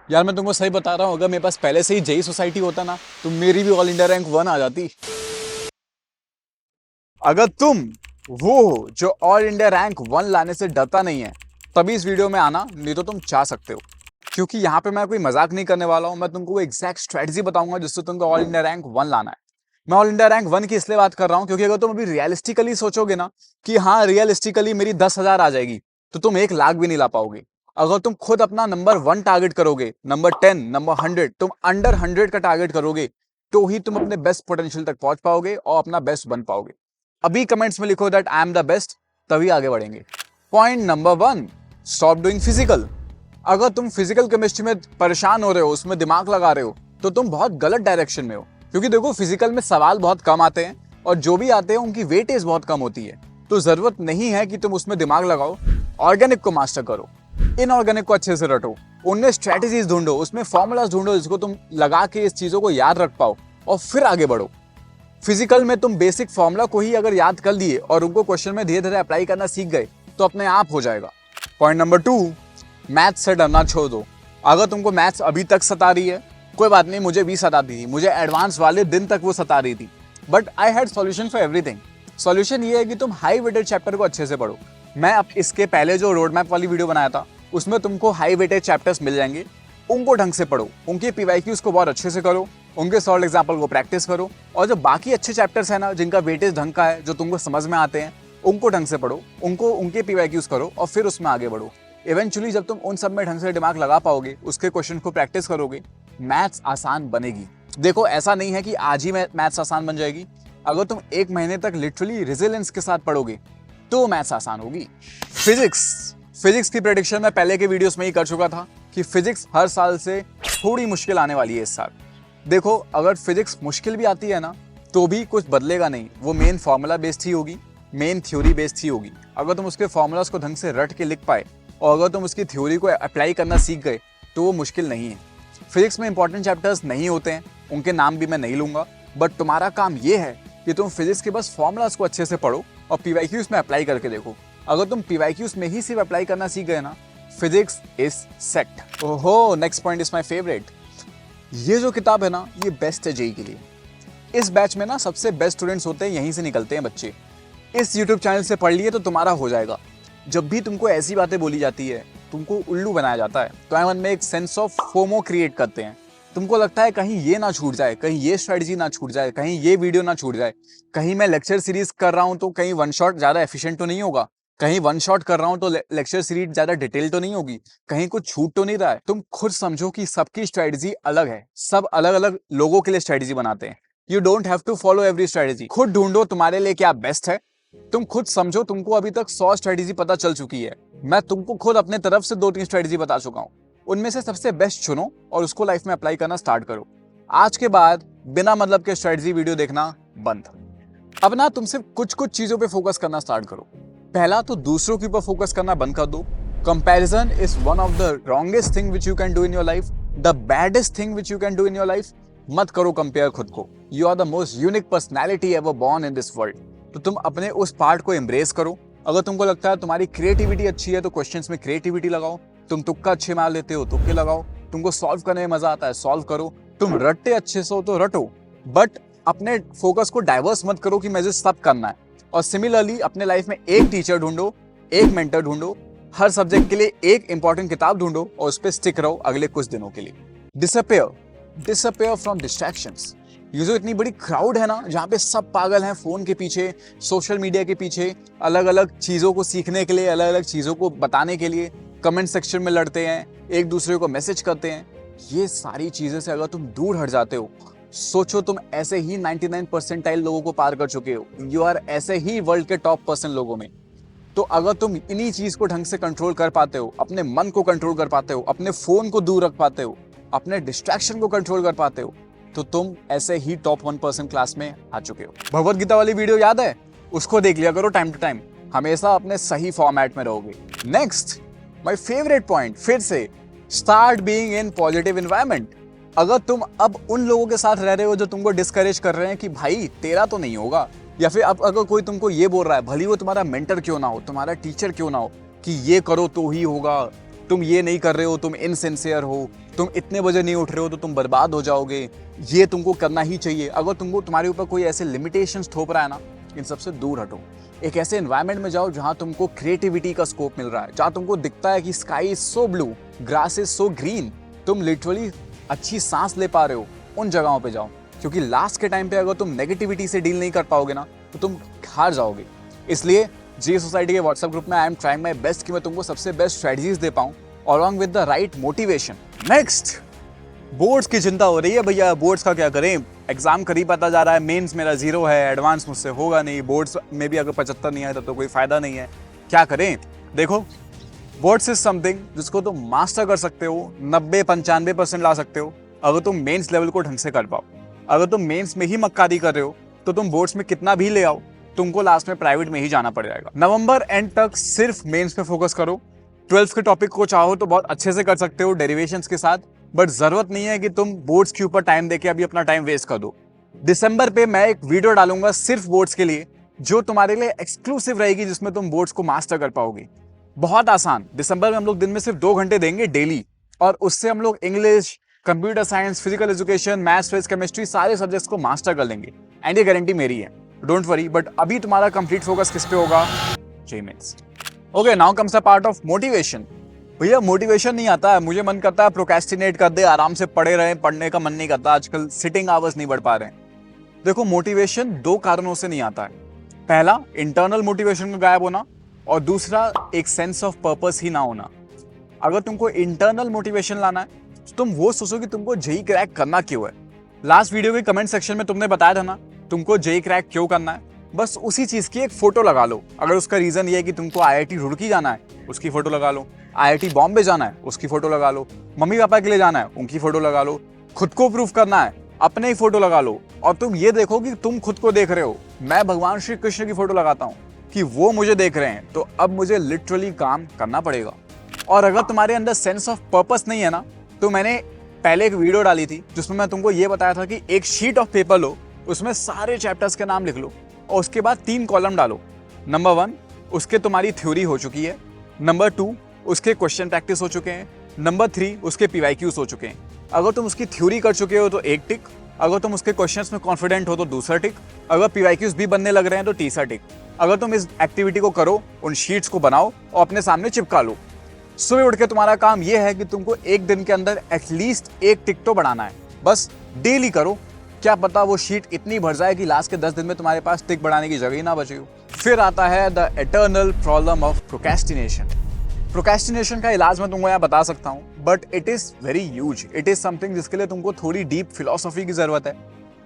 यार मैं तुमको सही बता रहा हूँ, अगर मेरे पास पहले से ही जेई सोसाइटी होता ना तो मेरी भी ऑल इंडिया रैंक 1 आ जाती। अगर तुम वो हो जो ऑल इंडिया रैंक 1 लाने से डरता नहीं है, तभी इस वीडियो में आना, नहीं तो तुम चाह सकते हो। क्योंकि यहाँ पे मैं कोई मजाक नहीं करने वाला हूँ, मैं तुमको वो एग्जैक्ट स्ट्रेटजी बताऊंगा जिससे तुमको ऑल इंडिया रैंक 1 लाना है। मैं ऑल इंडिया रैंक 1 की इसलिए बात कर रहा हूँ क्योंकि अगर तुम अभी रियलिस्टिकली सोचोगे ना कि हाँ रियलिस्टिकली मेरी 10,000 आ जाएगी, तो तुम 1 लाख भी नहीं ला पाओगे। अगर तुम खुद अपना नंबर 1 टारगेट करोगे, नंबर 10, नंबर 100, तुम अंडर 100 का टारगेट करोगे, तो ही तुम अपने बेस्ट पोटेंशियल तक पहुंच पाओगे और अपना बेस्ट बन पाओगे। अभी कमेंट्स में लिखो that I am the best, तभी आगे बढ़ेंगे। Point number 1, stop doing physical. अगर तुम फिजिकल केमिस्ट्री में परेशान हो रहे हो, उसमें दिमाग लगा रहे हो, तो तुम बहुत गलत डायरेक्शन में हो। क्योंकि देखो फिजिकल में सवाल बहुत कम आते हैं और जो भी आते हैं उनकी वेटेज बहुत कम होती है। तो जरूरत नहीं है कि तुम उसमें दिमाग लगाओ। ऑर्गेनिक को मास्टर करो, इनऑर्गेनिक को अच्छे से रटो, उनमें स्ट्रेटेजीज ढूंढो, उसमें फॉर्मूलाज ढूंढो जिसको तुम लगा के इस चीजों को याद रख पाओ और फिर आगे बढ़ो। फिजिकल में तुम बेसिक फॉर्मूला को ही अगर याद कर लिए और उनको क्वेश्चन में धीरे धीरे अप्लाई करना सीख गए तो अपने आप हो जाएगा। पॉइंट नंबर 2, मैथ्स से डरना छोड़ दो। अगर तुमको मैथ्स अभी तक सता रही है, कोई बात नहीं, मुझे भी सताती थी, मुझे एडवांस वाले दिन तक वो सता रही थी, but I had solution for everything. Solution ये है कि तुम हाई वेटेड चैप्टर को अच्छे से पढ़ो। मैं अब इसके पहले जो रोड मैप वाली वीडियो बनाया था उसमें तुमको हाई वेटेड चैप्टर्स मिल जाएंगे, उनको ढंग से पढ़ो, उनके पीवाईक्यूज को बहुत अच्छे से करो, उनके सॉल्व एग्जाम्पल को प्रैक्टिस करो, और जो बाकी अच्छे चैप्टर्स है ना जिनका वेटेज ढंग का है, जो तुमको समझ में आते हैं, उनको ढंग से पढ़ो, उनको उनके पीवाईक्यूज करो और फिर उसमें आगे बढ़ो। इवेंचुअली जब तुम उन सब में ढंग से दिमाग लगा पाओगे, उसके क्वेश्चन को प्रैक्टिस करोगे, मैथ्स आसान बनेगी। देखो ऐसा नहीं है कि आज ही मैथ्स आसान बन जाएगी। अगर तुम 1 महीने तक लिटरली रेजिलियंस के साथ पढ़ोगे तो मैथ्स आसान होगी। फिजिक्स की प्रेडिक्शन मैं पहले के वीडियोस में ही कर चुका था कि फिजिक्स हर साल से थोड़ी मुश्किल आने वाली है इस साल। देखो अगर फिजिक्स मुश्किल भी आती है ना तो भी कुछ बदलेगा नहीं, वो मेन फॉर्मूला बेस्ड ही होगी, मेन थ्योरी बेस्ड ही होगी। अगर तुम उसके फॉर्मूलाज को ढंग से रट के लिख पाए और अगर तुम उसकी थ्योरी को अप्लाई करना सीख गए तो वो मुश्किल नहीं है। फिजिक्स में इंपॉर्टेंट चैप्टर्स नहीं होते हैं, उनके नाम भी मैं नहीं लूंगा, बट तुम्हारा काम ये है कि तुम फिजिक्स के बस फॉर्मूलाज को अच्छे से पढ़ो और पीवाईक्यूज में अप्लाई करके देखो। अगर तुम पीवाईक्यूज में ही सिर्फ अप्लाई करना सीख गए ना, फिजिक्स इज सेट। ओहो, next point is my favourite. ये जो किताब है ना ये बेस्ट है जेई के लिए। इस बैच में ना सबसे बेस्ट स्टूडेंट्स होते हैं, यहीं से निकलते हैं बच्चे। इस यूट्यूब चैनल से पढ़ लिए तो तुम्हारा हो जाएगा। जब भी तुमको ऐसी बातें बोली जाती है, तुमको उल्लू बनाया जाता है, तो मन में एक सेंस ऑफ फोमो क्रिएट करते हैं। तुमको लगता है कहीं ये ना छूट जाए, कहीं ये स्ट्रेटजी ना छूट जाए, कहीं ये वीडियो ना छूट जाए, कहीं मैं लेक्चर सीरीज कर रहा हूँ तो कहीं वन शॉट ज्यादा एफिशिएंट तो नहीं होगा, कहीं वन शॉट कर रहा हूं तो लेक्चर सीरीज ज्यादा डिटेल तो नहीं होगी, कहीं कुछ छूट तो नहीं रहा है। तुम खुद समझो कि सबकी स्ट्रेटजी अलग है, सब अलग अलग लोगों के लिए स्ट्रेटजी बनाते हैं। You don't have to follow every strategy. खुद ढूंढो तुम्हारे लिए क्या बेस्ट है, तुम खुद समझो। तुमको अभी तक 100 स्ट्रेटजी पता चल चुकी है, मैं तुमको खुद अपने तरफ से 2-3 स्ट्रेटजी बता चुका हूं। उनमें से सबसे बेस्ट चुनो और उसको लाइफ में अप्लाई करना स्टार्ट करो। आज के बाद बिना मतलब के स्ट्रेटजी वीडियो देखना बंद। अब ना तुम सिर्फ कुछ कुछ चीजों पे फोकस करना स्टार्ट करो। पहला तो दूसरों के ऊपर फोकस करना बंद कर दो। Comparison is one of the wrongest thing which you can do in your life, the baddest thing which you can do in your life. मत करो कंपेयर खुद को। You are the most unique personality ever born in this world. तो तुम अपने उस part को embrace करो। अगर तुमको लगता है तुम्हारी क्रिएटिविटी अच्छी है तो क्वेश्चंस में क्रिएटिविटी लगाओ। तुम तुक्का अच्छे मार लेते हो, तुक्के लगाओ। तुमको सॉल्व करने में मजा आता है, सॉल्व करो। तुम रटते अच्छे से हो तो रटो, बट अपने फोकस को डाइवर्स मत करो कि मुझे सब करना है। और सिमिलरली अपने लाइफ में एक टीचर ढूंढो, एक मेंटर ढूंढो, हर सब्जेक्ट के लिए एक इंपॉर्टेंट किताब ढूंढो और उस पर स्टिक रहो अगले कुछ दिनों के लिए। Disappear from distractions. ये जो इतनी बड़ी क्राउड है ना जहाँ पे सब पागल हैं फोन के पीछे, सोशल मीडिया के पीछे, अलग अलग चीजों को सीखने के लिए, अलग अलग चीजों को बताने के लिए कमेंट सेक्शन में लड़ते हैं, एक दूसरे को मैसेज करते हैं। ये सारी चीजें से अगर तुम दूर हट जाते हो, सोचो तुम ऐसे ही 99 परसेंटाइल लोगों को पार कर चुके हो। यू आर ऐसे ही वर्ल्ड के टॉप % लोगों में। तो अगर तुम इन्हीं चीज को ढंग से कंट्रोल कर पाते हो, अपने मन को कंट्रोल कर पाते हो, अपने फोन को दूर रख पाते हो, अपने डिस्ट्रैक्शन को कंट्रोल कर पाते हो, तो तुम ऐसे ही टॉप 1% क्लास में आ चुके हो। भगवत गीता वाली वीडियो याद है? उसको देख लिया करो टाइम टू टाइम, हमेशा अपने सही फॉर्मेट में रहोगे। नेक्स्ट, माय फेवरेट पॉइंट, फिर से start being in positive environment. अगर तुम अब उन लोगों के साथ रह रहे हो जो तुमको डिस्करेज कर रहे हैं कि भाई तेरा तो नहीं होगा, या फिर अब अगर कोई तुमको ये बोल रहा है, भले वो तुम्हारा मेंटर क्यों ना हो, तुम्हारा टीचर क्यों ना हो, कि ये करो तो ही होगा, तुम ये नहीं कर रहे हो, तुम इनसिंसियर हो, तुम इतने बजे नहीं उठ रहे हो तो तुम बर्बाद हो जाओगे, ये तुमको करना ही चाहिए। अगर तुमको तुम्हारे ऊपर कोई ऐसे लिमिटेशंस थोप रहा है ना, इन सबसे दूर हटो। एक ऐसे एनवायरनमेंट में जाओ जहां तुमको क्रिएटिविटी का स्कोप मिल रहा है, जहां तुमको दिखता है कि sky is so blue, grass is so green, तुम लिटरली अच्छी सांस ले पा रहे हो, उन जगहों पे जाओ। क्योंकि लास्ट के टाइम पे अगर तुम नेगेटिविटी से डील नहीं कर पाओगे ना, तो तुम हार जाओगे। इसलिए जी सोसाइटी के व्हाट्सएप ग्रुप में I am trying my best कि मैं तुमको सबसे बेस्ट स्ट्रेटजीज दे पाऊं along with the right motivation. Next, boards की चिंता हो रही है भैया, बोर्ड्स का क्या करें, एग्जाम करीब आता जा रहा है, मेंस मेरा 0 है, एडवांस मुझसे होगा नहीं, बोर्ड्स में भी अगर 75 नहीं आए तो कोई फायदा नहीं है, क्या करें। देखो, बोर्ड्स इज समथिंग जिसको तुम मास्टर कर सकते हो, 90-95% ला सकते हो अगर तुम मेंस लेवल को ढंग से कर पाओ। अगर तुम मेंस में ही मक्कारी कर रहे हो तो तुम बोर्ड्स में कितना भी ले आओ, तुमको लास्ट में प्राइवेट में ही जाना पड़ जाएगा। नवंबर एंड तक सिर्फ मेंस पे फोकस करो। 12th के टॉपिक को चाहो तो बहुत अच्छे से कर सकते हो डेरिवेशंस के साथ, बट जरूरत नहीं है कि तुम बोर्ड्स के ऊपर टाइम देके अभी अपना टाइम वेस्ट कर दो। दिसंबर पे मैं एक वीडियो डालूंगा सिर्फ बोर्ड्स के लिए, जो तुम्हारे लिए एक्सक्लूसिव रहेगी, जिसमें तुम बोर्ड्स को मास्टर कर पाओगे। बहुत आसान। दिसंबर में हम लोग दिन में सिर्फ 2 घंटे देंगे डेली, और उससे हम लोग English, computer science, physical education, maths, physics, chemistry सारे सब्जेक्ट्स को मास्टर कर लेंगे, एंड ये गारंटी मेरी है, डोंट वरी। बट अभी तुम्हारा कंप्लीट फोकस किस पे होगा? JEE mains. Okay, now comes a part of motivation. भैया मोटिवेशन नहीं आता है, मुझे मन करता है प्रोक्रेस्टिनेट कर दे, आराम से पढ़े रहे, पढ़ने का मन नहीं करता, आजकल सिटिंग आवर्स नहीं बढ़ पा रहे हैं। देखो, मोटिवेशन 2 कारणों से नहीं आता है। पहला, इंटरनल मोटिवेशन का गायब होना, और दूसरा, एक सेंस ऑफ पर्पस ही ना होना। अगर तुमको इंटरनल मोटिवेशन लाना है तो तुम वो सोचो कि तुमको जेईई क्रैक करना क्यों है। लास्ट वीडियो के कमेंट सेक्शन में तुमने बताया था ना तुमको जेईई क्रैक क्यों करना है, बस उसी चीज की एक फोटो लगा लो। अगर उसका रीजन ये है कि तुमको आईआईटी रुड़की जाना है, उसकी फोटो लगा लो, आईआईटी बॉम्बे जाना है, उसकी फोटो लगा लो, मम्मी पापा के लिए जाना है, उनकी फोटो लगा लो, खुद को प्रूफ करना है, अपने ही फोटो लगा लो, और तुम ये देखो कि तुम खुद को देख रहे हो। मैं भगवान श्री कृष्ण की फोटो लगाता हूँ कि वो मुझे देख रहे हैं, तो अब मुझे लिटरली काम करना पड़ेगा। और अगर तुम्हारे अंदर सेंस ऑफ पर्पस नहीं है ना, तो मैंने पहले एक वीडियो डाली थी जिसमें मैं तुमको ये बताया था कि एक शीट ऑफ पेपर लो, उसमें सारे चैप्टर्स के नाम लिख लो, और उसके बाद 3 कॉलम डालो। नंबर 1, उसके तुम्हारी थ्योरी हो चुकी है। नंबर 2, उसके क्वेश्चन प्रैक्टिस हो चुके हैं। नंबर 3, उसके पीवाईक्यूज हो चुके हैं। अगर तुम उसकी थ्योरी कर चुके हो तो 1 टिक, अगर तुम उसके क्वेश्चंस में कॉन्फिडेंट हो तो दूसरा टिक, अगर पीवाईक्यूज भी बनने लग रहे हैं तो तीसरा टिक। अगर तुम इस एक्टिविटी को करो, उन शीट्स को बनाओ और अपने सामने चिपका लो। सुबह उठ के तुम्हारा काम यह है कि तुमको एक दिन के अंदर एटलीस्ट 1 टिक तो बढ़ाना है, बस डेली करो। क्या पता वो शीट इतनी भर जाए कि लास्ट के 10 दिन में तुम्हारे पास टिक बढ़ाने की जगह ही ना बची हो। फिर आता है the eternal problem of procrastination. Procrastination का इलाज मैं तुमको यहाँ बता सकता हूँ, but it is very huge. It is something जिसके लिए तुमको थोड़ी डीप फिलोसॉफी की जरूरत है।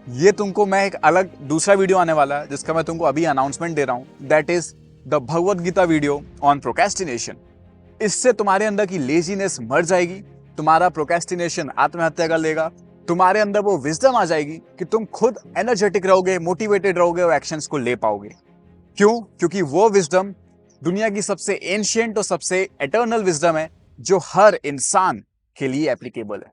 ये तुमको मैं एक अलग दूसरा वीडियो आने वाला है जिसका मैं तुमको अभी अनाउंसमेंट दे रहा हूँ, that is the Bhagavad Gita video on procrastination. इससे तुम्हारे अंदर की लेजीनेस मर जाएगी, तुम्हारा प्रोक्रेस्टिनेशन आत्महत्या कर लेगा, तुम्हारे अंदर वो विजडम आ जाएगी कि तुम खुद एनर्जेटिक रहोगे, मोटिवेटेड रहोगे और एक्शंस को ले पाओगे। क्यों? क्योंकि वो विजडम दुनिया की सबसे एंशिएंट और सबसे एटर्नल विजडम है जो हर इंसान के लिए एप्लीकेबल है।